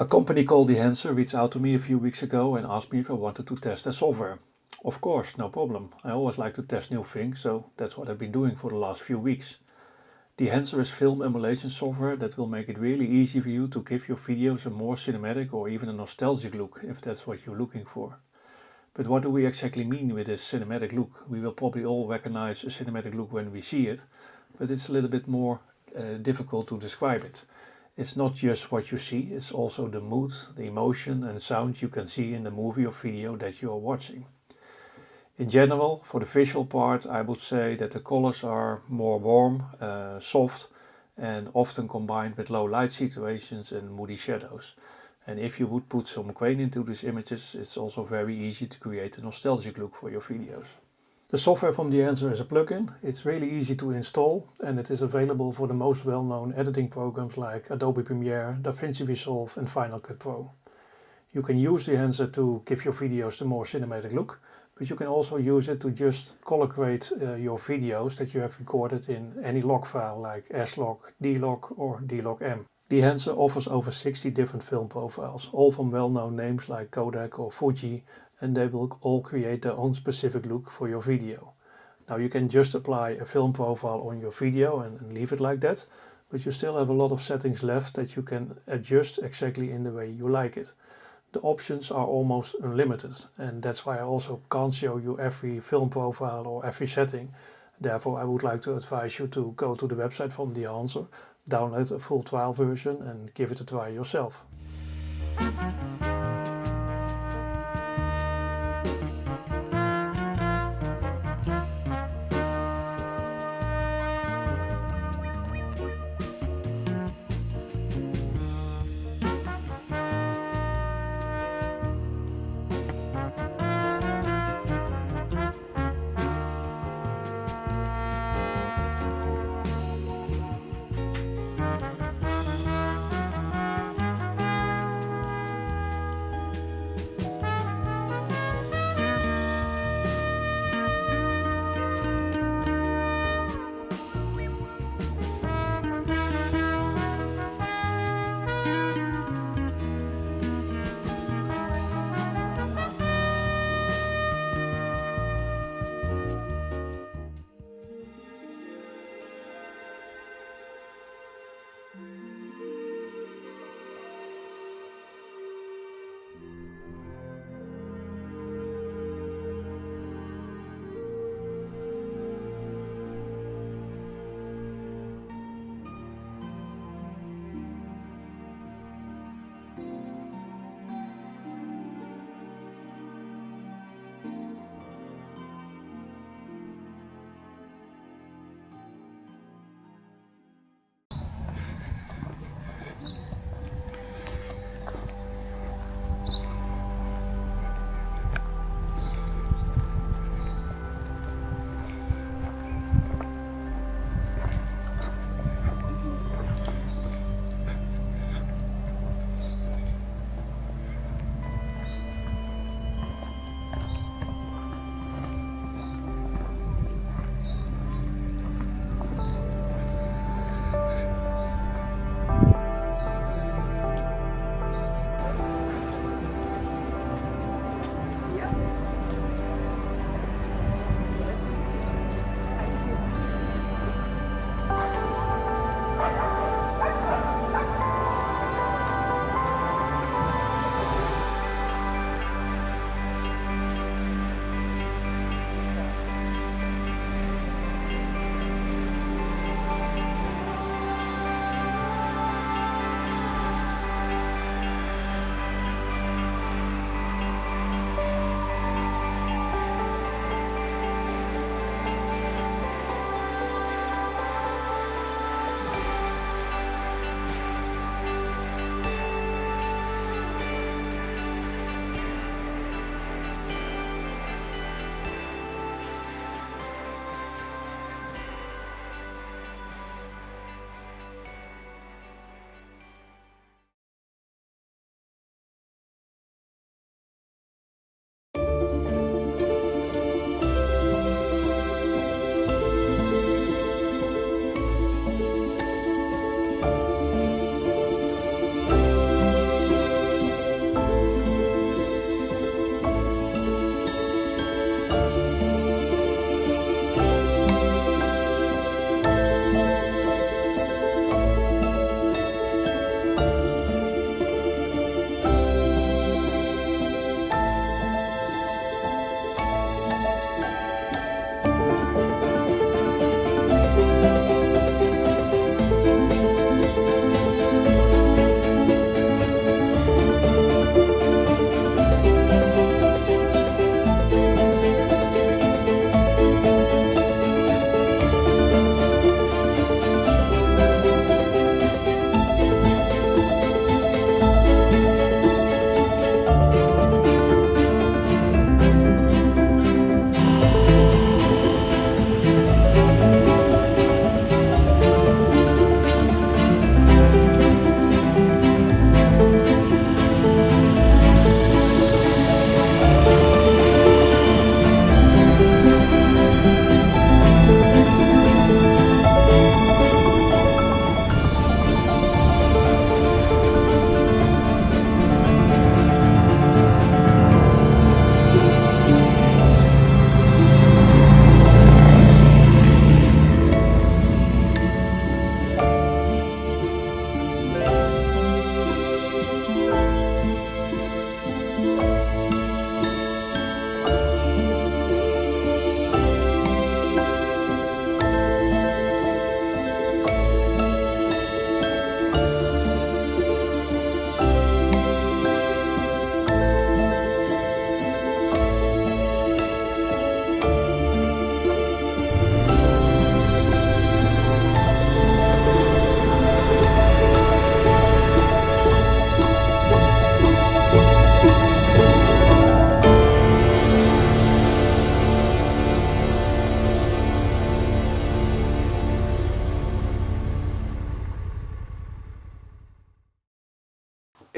A company called Dehancer reached out to me a few weeks ago and asked me if I wanted to test their software. Of course, no problem. I always like to test new things, so that's what I've been doing for the last few weeks. Dehancer is film emulation software that will make it really easy for you to give your videos a more cinematic or even a nostalgic look, if that's what you're looking for. But what do we exactly mean with this cinematic look? We will probably all recognize a cinematic look when we see it, but it's a little bit more difficult to describe it. It's not just what you see, it's also the mood, the emotion and sound you can see in the movie or video that you are watching. In general, for the visual part, I would say that the colors are more warm, soft, and often combined with low light situations and moody shadows. And if you would put some grain into these images, it's also very easy to create a nostalgic look for your videos. The software from Dehancer is a plugin. It's really easy to install and it is available for the most well-known editing programs like Adobe Premiere, DaVinci Resolve and Final Cut Pro. You can use Dehancer to give your videos a more cinematic look, but you can also use it to just color grade your videos that you have recorded in any log file like S-Log, D-Log or D-Log-M. Dehancer offers over 60 different film profiles, all from well-known names like Kodak or Fuji, and they will all create their own specific look for your video. Now you can just apply a film profile on your video and leave it like that, but you still have a lot of settings left that you can adjust exactly in the way you like it. The options are almost unlimited, and that's why I also can't show you every film profile or every setting. Therefore, I would like to advise you to go to the website from Dehancer, download a full trial version and give it a try yourself.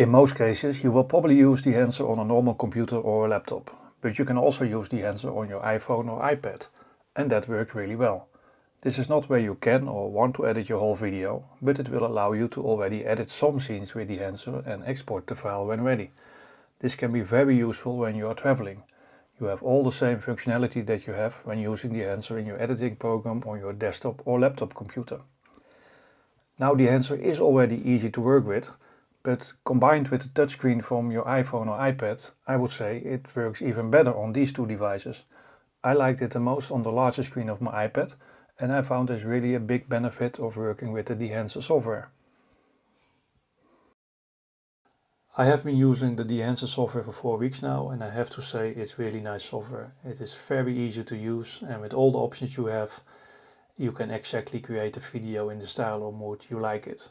In most cases, you will probably use Dehancer on a normal computer or a laptop, but you can also use Dehancer on your iPhone or iPad, and that works really well. This is not where you can or want to edit your whole video, but it will allow you to already edit some scenes with Dehancer and export the file when ready. This can be very useful when you are traveling. You have all the same functionality that you have when using Dehancer in your editing program on your desktop or laptop computer. Now Dehancer is already easy to work with, but combined with the touchscreen from your iPhone or iPad, I would say it works even better on these two devices. I liked it the most on the larger screen of my iPad, and I found this really a big benefit of working with the Dehancer software. I have been using the Dehancer software for 4 weeks now, and I have to say it's really nice software. It is very easy to use, and with all the options you have, you can exactly create a video in the style or mood you like it.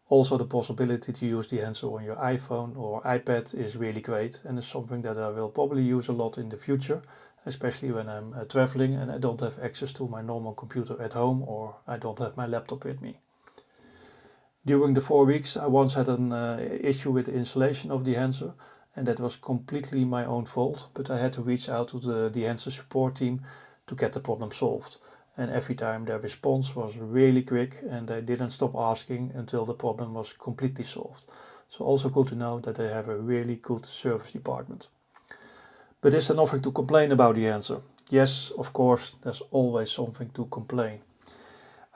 Also, the possibility to use Dehancer on your iPhone or iPad is really great, and is something that I will probably use a lot in the future, especially when I'm traveling and I don't have access to my normal computer at home or I don't have my laptop with me. During the 4 weeks I once had an issue with the installation of Dehancer, and that was completely my own fault, but I had to reach out to the Dehancer support team to get the problem solved. And every time their response was really quick and they didn't stop asking until the problem was completely solved. So also good to know that they have a really good service department. But is there nothing to complain about Dehancer? Yes, of course, there's always something to complain.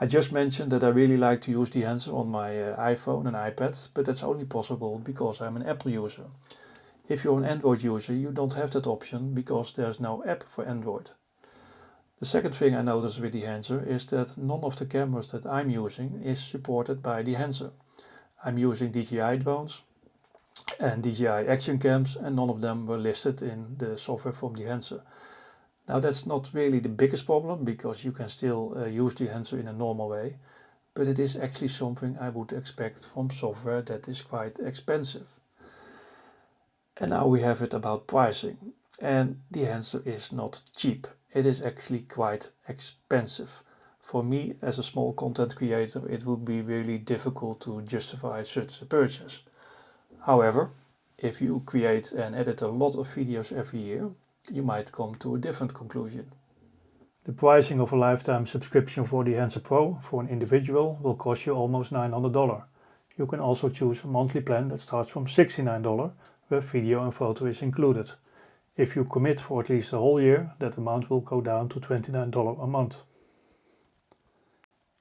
I just mentioned that I really like to use Dehancer on my iPhone and iPad, but that's only possible because I'm an Apple user. If you're an Android user, you don't have that option because there's no app for Android. The second thing I noticed with Dehancer is that none of the cameras that I'm using is supported by Dehancer. I'm using DJI drones and DJI action cams, and none of them were listed in the software from Dehancer. Now that's not really the biggest problem because you can still use Dehancer in a normal way, but it is actually something I would expect from software that is quite expensive. And now we have it about pricing, and Dehancer is not cheap. It is actually quite expensive. For me as a small content creator, it would be really difficult to justify such a purchase. However, if you create and edit a lot of videos every year, you might come to a different conclusion. The pricing of a lifetime subscription for Dehancer Pro for an individual will cost you almost $900. You can also choose a monthly plan that starts from $69, where video and photo is included. If you commit for at least a whole year, that amount will go down to $29 a month.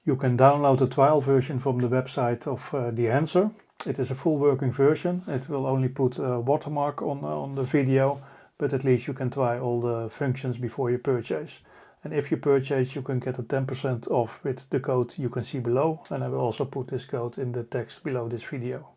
You can download the trial version from the website of Dehancer. It is a full working version. It will only put a watermark on the video, but at least you can try all the functions before you purchase. And if you purchase, you can get a 10% off with the code you can see below, and I will also put this code in the text below this video.